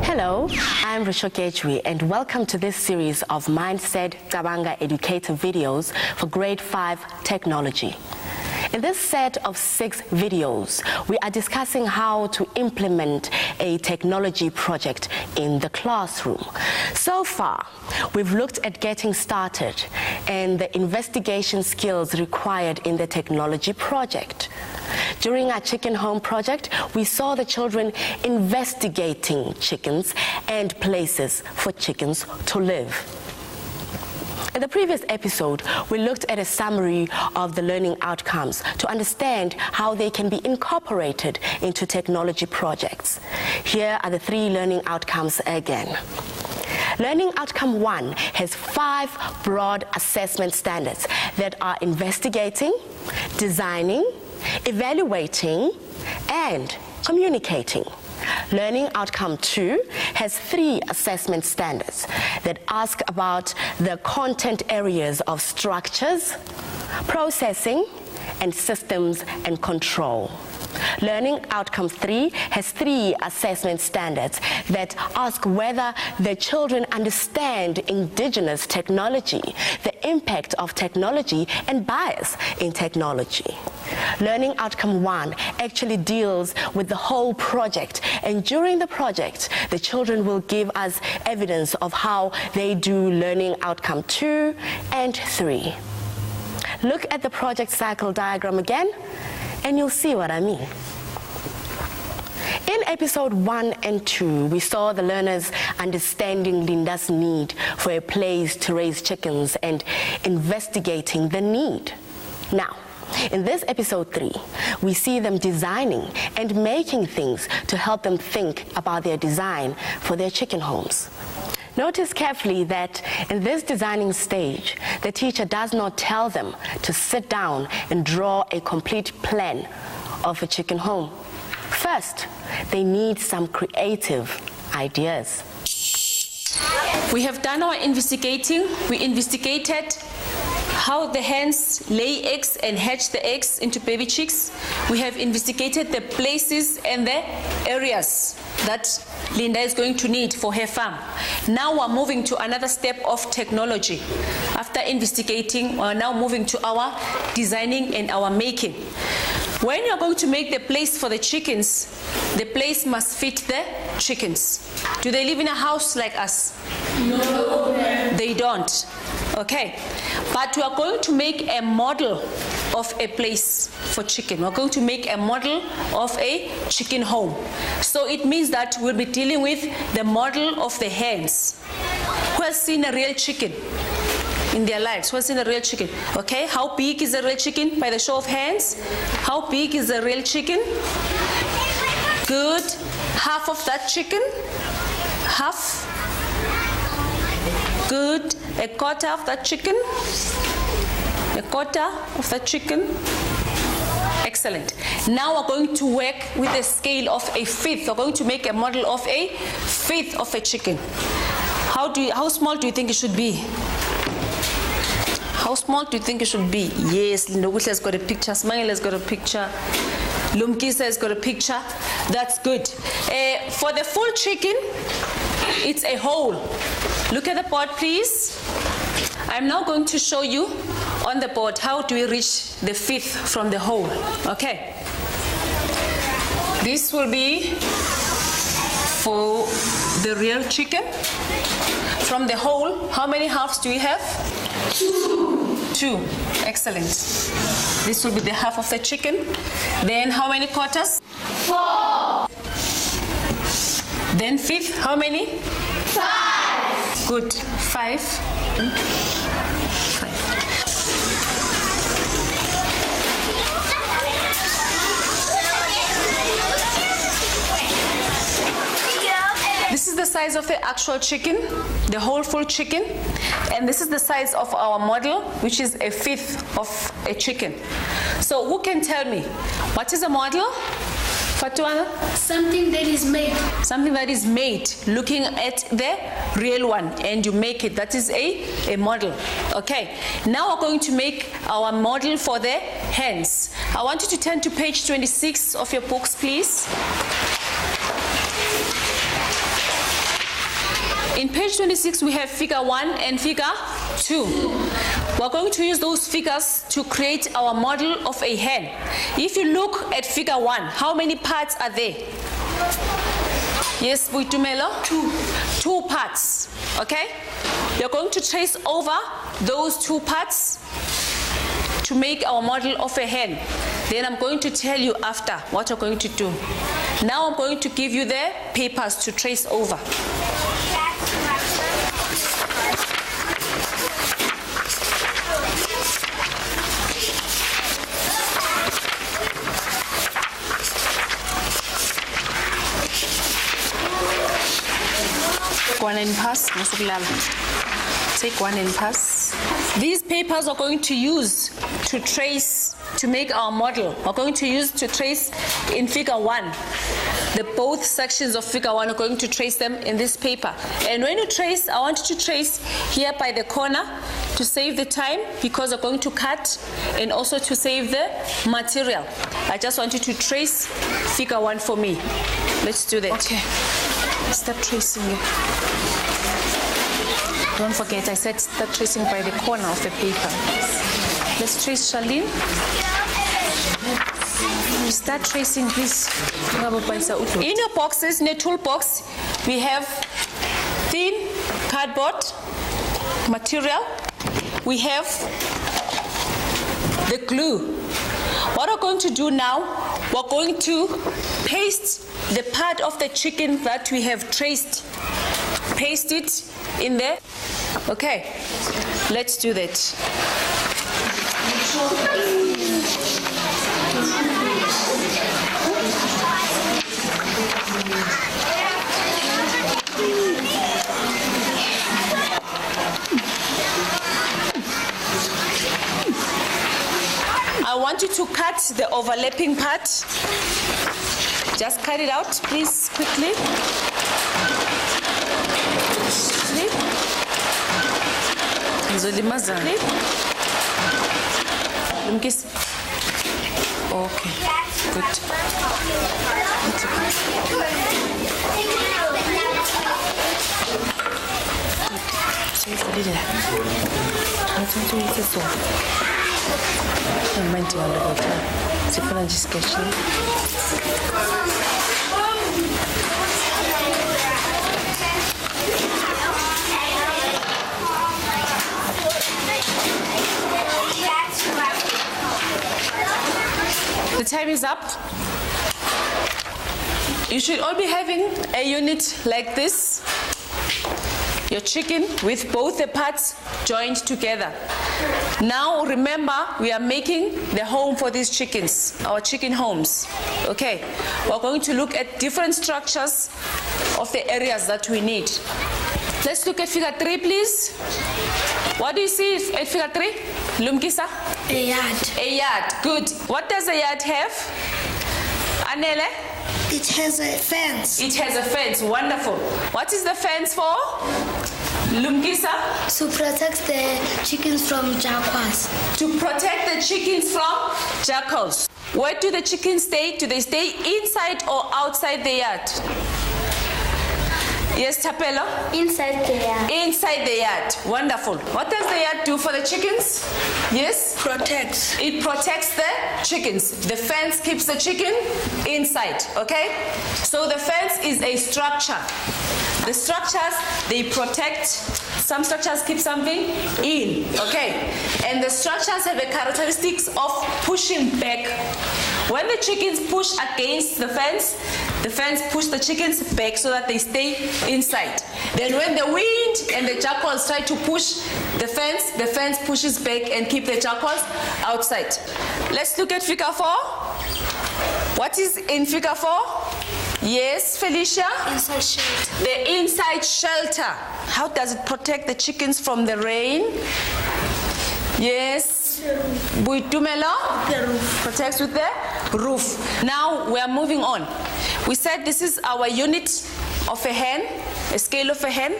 Hello, I'm Rushokechwi and welcome to this series of Mindset Cabanga educative videos for Grade 5 Technology. In this set of 6 videos, we are discussing how to implement a technology project in the classroom. So far, we've looked at getting started and the investigation skills required in the technology project. During our Chicken Home project, we saw the children investigating chickens and places for chickens to live. In the previous episode, we looked at a summary of the learning outcomes to understand how they can be incorporated into technology projects. Here are the 3 learning outcomes again. Learning outcome 1 has 5 broad assessment standards that are investigating, designing, evaluating, and communicating. Learning outcome 2 has 3 assessment standards that ask about the content areas of structures, processing, and systems and control. Learning outcome 3 has 3 assessment standards that ask whether the children understand indigenous technology, the impact of technology, and bias in technology. Learning outcome 1 actually deals with the whole project, and during the project, the children will give us evidence of how they do learning outcome 2 and 3. Look at the project cycle diagram again, and you'll see what I mean. In episode 1 and 2, we saw the learners understanding Linda's need for a place to raise chickens and investigating the need. Now, in this episode 3, we see them designing and making things to help them think about their design for their chicken homes. Notice carefully that in this designing stage, the teacher does not tell them to sit down and draw a complete plan of a chicken home. First, they need some creative ideas. We have done our investigating. We investigated how the hens lay eggs and hatch the eggs into baby chicks. We have investigated the places and the areas that Linda is going to need for her farm. Now we're moving to another step of technology. After investigating, we're now moving to our designing and our making. When you're going to make the place for the chickens, the place must fit the chickens. Do they live in a house like us? No. They don't. Okay. But we are going to make a model of a place for chicken. We're going to make a model of a chicken home. So it means that we'll be dealing with the model of the hens. Who has seen a real chicken in their lives? Who has seen a real chicken? Okay, how big is a real chicken? By the show of hands. How big is a real chicken? Good. Half of that chicken? Half. Good. A quarter of that chicken? A quarter of that chicken? Excellent. Now we're going to work with a scale of a fifth. We're going to make a model of a fifth of a chicken. How small do you think it should be? How small do you think it should be? Yes, Lindogusha has got a picture. Smile has got a picture. Lumkisa has got a picture. That's good. For the full chicken, it's a whole. Look at the board, please. I'm now going to show you on the board how do we reach the fifth from the whole. Okay. This will be for the real chicken. From the whole, how many halves do we have? 2. Excellent. This will be the half of the chicken. Then how many quarters? 4. Then fifth, how many? 5. Good. 5. 5. This is the size size of the actual chicken, the whole full chicken, and this is the size of our model, which is a fifth of a chicken. So who can tell me, what is a model? Fatuana? Something that is made. Something that is made, looking at the real one, and you make it. That is a model. Okay, now we're going to make our model for the hands. I want you to turn to page 26 of your books, please. In page 26, we have figure 1 and figure 2. We're going to use those figures to create our model of a hen. If you look at figure 1, how many parts are there? Yes, Buitumelo? 2 parts, okay? We're going to trace over those 2 parts to make our model of a hen. Then I'm going to tell you after what we're going to do. Now I'm going to give you the papers to trace over. One and pass. Take one and pass. These papers are going to use to trace, to make our model. We're going to use to trace in figure 1. Both sections of figure 1 are going to trace them in this paper. And when you trace, I want you to trace here by the corner to save the time, because we're going to cut, and also to save the material. I just want you to trace figure 1 for me. Let's do that. Okay. Start tracing it. Don't forget, I said start tracing by the corner of the paper. Let's trace, Charlene. Start tracing, please. In your boxes, in your toolbox, we have thin cardboard material. We have the glue. What we're going to do now, we're going to paste the part of the chicken that we have traced. Paste it in there. Okay, let's do that. I want you to cut the overlapping part. Just cut it out, please, quickly. Okay, good. The time is up. You should all be having a unit like this. Your chicken with both the parts joined together. Now remember, we are making the home for these chickens, our chicken homes. Okay, we're going to look at different structures of the areas that we need. Let's look at figure 3, please. What do you see at figure 3? Lumkisa? A yard. A yard, good. What does a yard have? Anele? It has a fence. It has a fence, wonderful. What is the fence for? Lumkisa? To protect the chickens from jaguars. To protect the chickens from jackals. Where do the chickens stay? Do they stay inside or outside the yard? Yes, Tapelo? Inside the yard. Inside the yard. Wonderful. What does the yard do for the chickens? Yes? Protects. It protects the chickens. The fence keeps the chicken inside, okay? So the fence is a structure. The structures, they protect. Some structures keep something in, okay? And the structures have a characteristics of pushing back. When the chickens push against the fence push the chickens back so that they stay inside. Then when the wind and the jackals try to push the fence pushes back and keep the jackals outside. Let's look at figure 4. What is in figure 4? Yes, Felicia? Inside shelter. The inside shelter. How does it protect the chickens from the rain? Yes. Buitumelo? The roof. Protects with the roof. Now we are moving on. We said this is our unit of a hen, a scale of a hen.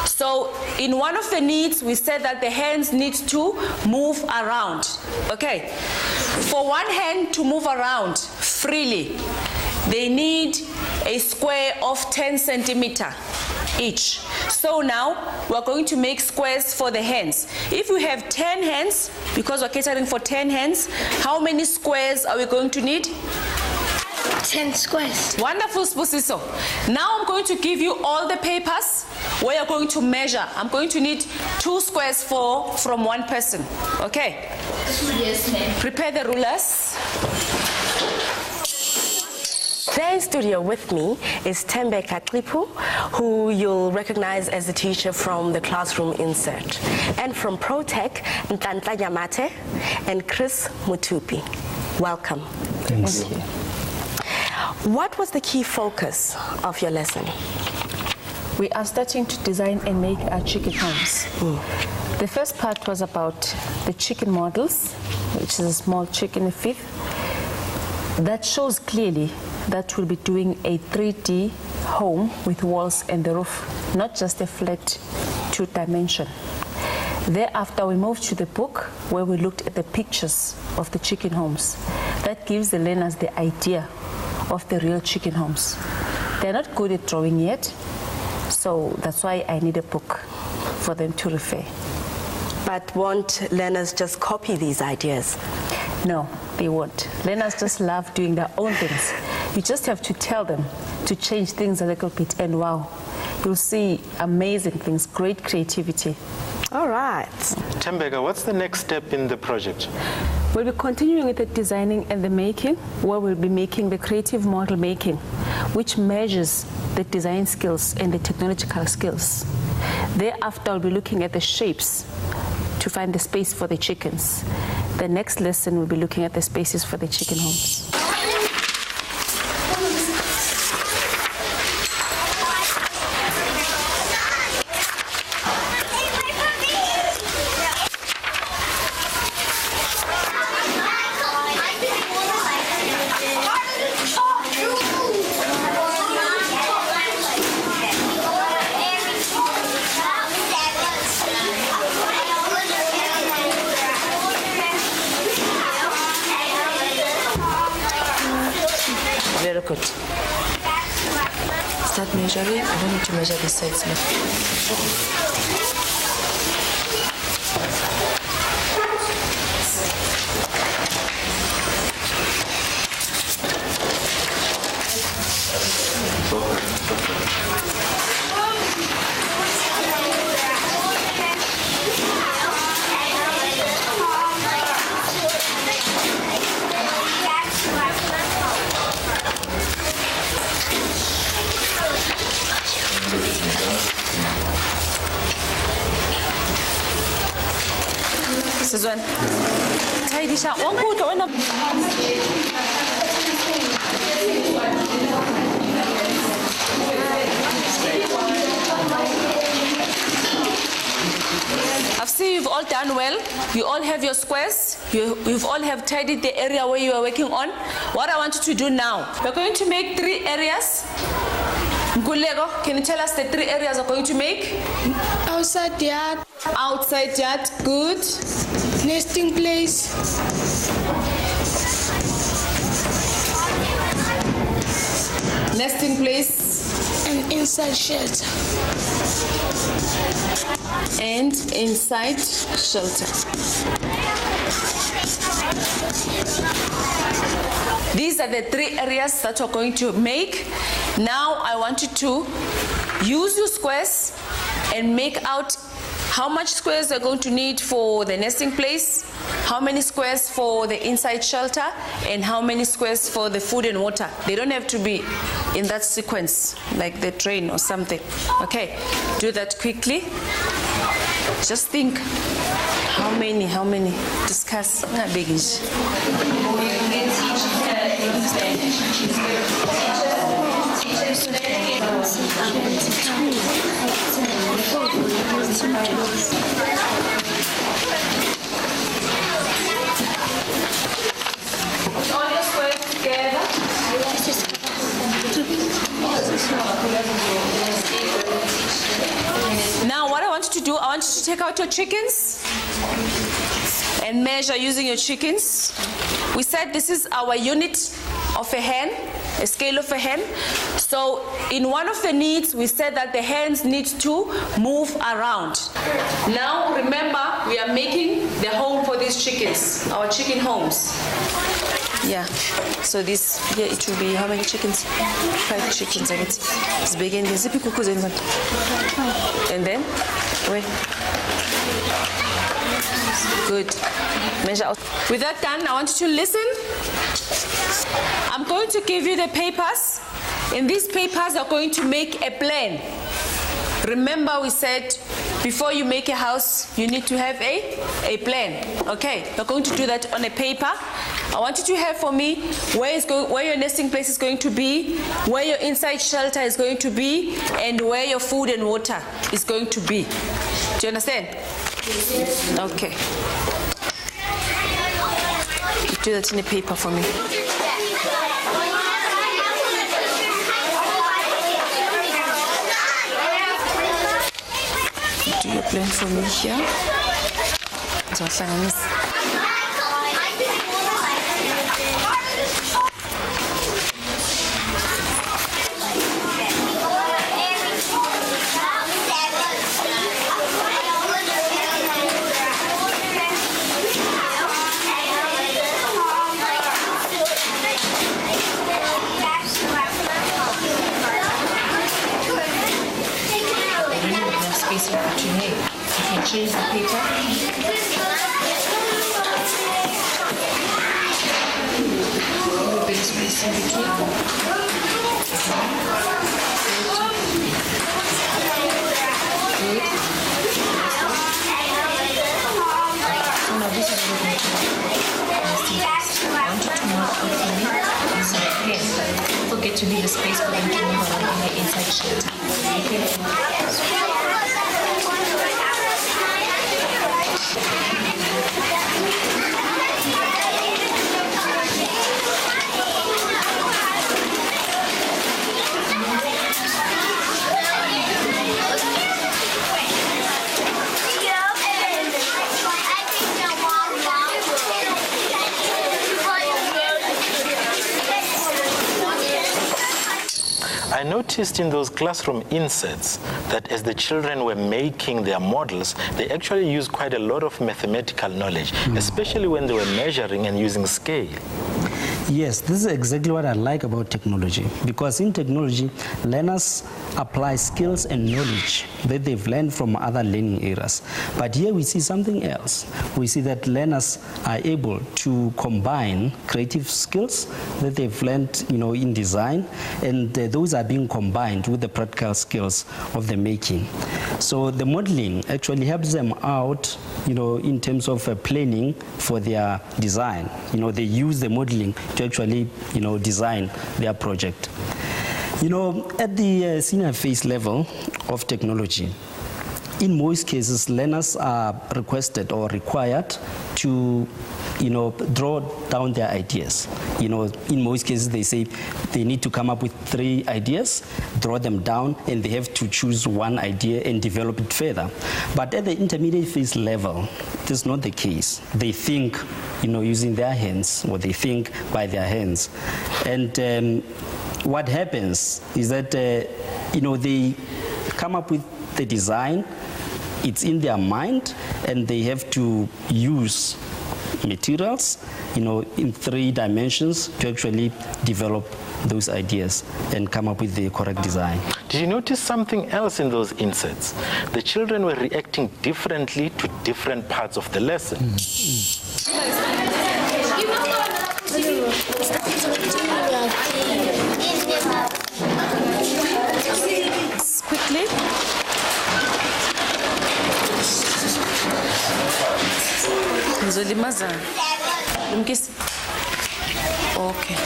So in one of the needs, we said that the hens need to move around. Okay. For one hen to move around freely, they need a square of 10 centimeter each. So now we're going to make squares for the hens. If we have 10 hens, because we're catering for 10 hens, how many squares are we going to need? 10 squares. Wonderful, Spusiso. Now I'm going to give you all the papers where you're going to measure. I'm going to need 2 squares from one person. Okay? Yes, ma'am. Prepare the rulers. There in studio with me is Tembeka Klipu, who you'll recognize as the teacher from the classroom insert, and from ProTech, Ntantla Nyamate and Chris Mutupi. Welcome. Thanks. Thank you. What was the key focus of your lesson? We are starting to design and make our chicken homes. The first part was about the chicken models, which is a small chicken feed. That shows clearly that we'll be doing a 3D home with walls and the roof, not just a flat 2-dimension. Thereafter, we moved to the book where we looked at the pictures of the chicken homes. That gives the learners the idea of the real chicken homes. They're not good at drawing yet, so that's why I need a book for them to refer. But won't learners just copy these ideas? No, they won't. Learners just love doing their own things. You just have to tell them to change things a little bit, and wow, you'll see amazing things, great creativity. All right. Tembeka, what's the next step in the project? We'll be continuing with the designing and the making, where we'll be making the creative model making, which measures the design skills and the technological skills. Thereafter, I'll be looking at the shapes to find the space for the chickens. The next lesson, we'll be looking at the spaces for the chicken homes. Very good. Start measuring. I don't need to measure the sides now. Sizwan. Tidy sha. Wankutho wena. I've seen you've all done well. You all have your squares. You've all have tidied the area where you are working on. What I want you to do now, we're going to make 3 areas. Gulego, can you tell us the 3 areas we're going to make? Outside yard, Outside yard, good. nesting place, Nesting place and inside shelter. and inside shelter. These are the 3 areas that we're going to make. Now I want you to use your squares and make out how much squares they're going to need for the nesting place, how many squares for the inside shelter, and how many squares for the food and water. They don't have to be in that sequence, like the train or something. Okay, do that quickly. Just think, how many, discuss. Not big issue. All your squares together. Now what I want you to do, I want you to take out your chickens and measure using your chickens. We said this is our unit of a hen, a scale of a hen. So in one of the needs, we said that the hens need to move around. Now remember, we are making the home for these chickens, our chicken homes. Yeah, so this, here it will be how many chickens? 5 chickens, I guess. It's big and zippy cuckoos in one. And then, wait. Good. Measure out. With that done, I want you to listen. I'm going to give you the papers. In these papers, you're going to make a plan. Remember, we said before you make a house, you need to have a plan. Okay, you're going to do that on a paper. I want you to have for me where your nesting place is going to be, where your inside shelter is going to be, and where your food and water is going to be. Do you understand? Okay. You do that in a paper for me. Do your plan for me here. So change the paper. A bit of space in between. Good. So now this is what we do. I want you to mark out for me inside here. Don't forget to leave a space for them to move around in the inside shelter. Okay? I noticed in those classroom inserts that as the children were making their models, they actually used quite a lot of mathematical knowledge, especially when they were measuring and using scale. Yes, this is exactly what I like about technology, because in technology, learners apply skills and knowledge that they've learned from other learning areas. But here we see something else. We see that learners are able to combine creative skills that they've learned, in design, and those are being combined with the practical skills of the making. So the modeling actually helps them out, in terms of planning for their design. They use the modeling to actually, design their project. At the senior phase level of technology, in most cases, learners are requested or required to, draw down their ideas. In most cases, they say they need to come up with 3 ideas, draw them down, and they have to choose one idea and develop it further. But at the intermediate phase level, that's not the case. They think, using their hands, or they think by their hands. And what happens is that, they come up with the design, it's in their mind, and they have to use materials, in 3 dimensions to actually develop those ideas and come up with the correct design. Did you notice something else in those inserts? The children were reacting differently to different parts of the lesson. Quickly. Ngizolimaza. Lumkisi. Okay.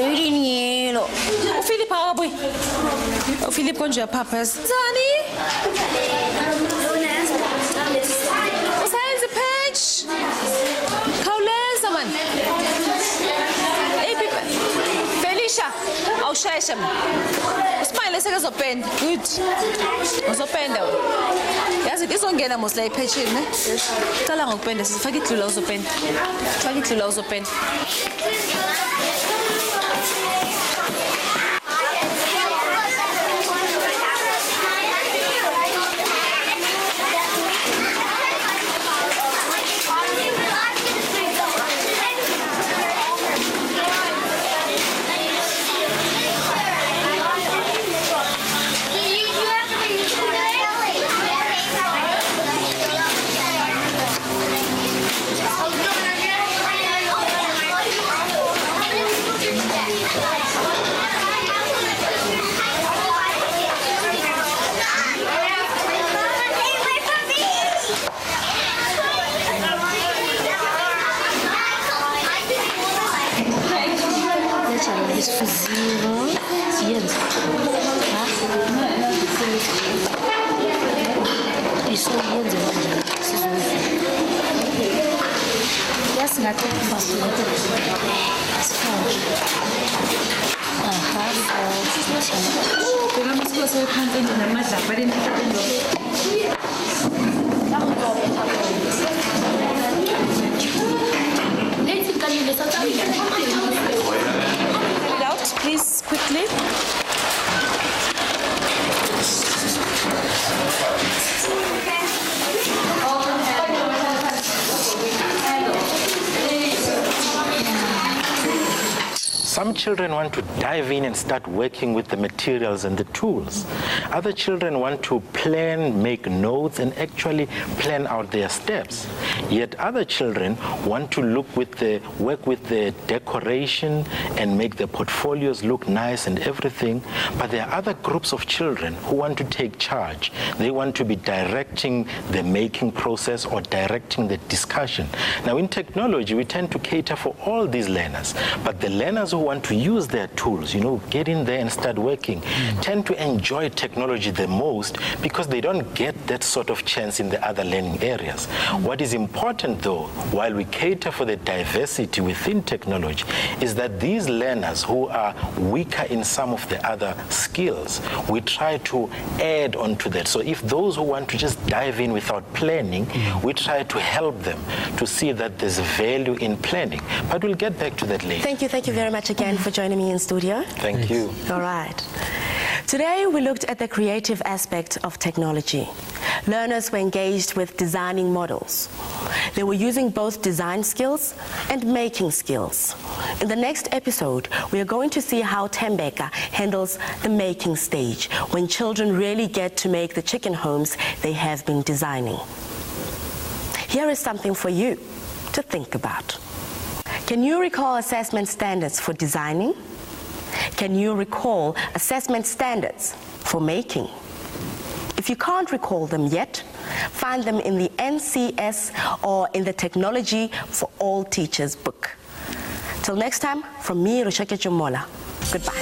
red and yellow. Philip, how are you? Philip, conjure your papas. Zani? Science page. Kauleza, man. Hey, people. Felicia, I'll share some. Smile, let's go open. Good. Let's open though. Yes, it is on get a most like page, ne? Tell them open this. Forget to lose open. Forget to lose open. Out, please, quickly. Some children want to dive in and start working with the materials and the tools. Other children want to plan, make notes, and actually plan out their steps. Yet other children want to work with the decoration and make the portfolios look nice and everything. But there are other groups of children who want to take charge. They want to be directing the making process or directing the discussion. Now in technology, we tend to cater for all these learners, but the learners who want to use their tools, get in there and start working, tend to enjoy technology the most because they don't get that sort of chance in the other learning areas. What is important though, while we cater for the diversity within technology, is that these learners who are weaker in some of the other skills, we try to add on to that. So if those who want to just dive in without planning, we try to help them to see that there's value in planning. But we'll get back to that later. Thank you very much again for joining me in studio. Thank you. All right. Today we looked at the creative aspect of technology. Learners were engaged with designing models. They were using both design skills and making skills. In the next episode, we are going to see how Tembeka handles the making stage, when children really get to make the chicken homes they have been designing. Here is something for you to think about. Can you recall assessment standards for designing? Can you recall assessment standards for making? If you can't recall them yet, find them in the NCS or in the Technology for All Teachers book. Till next time, from me, Rushake Jumola. Goodbye.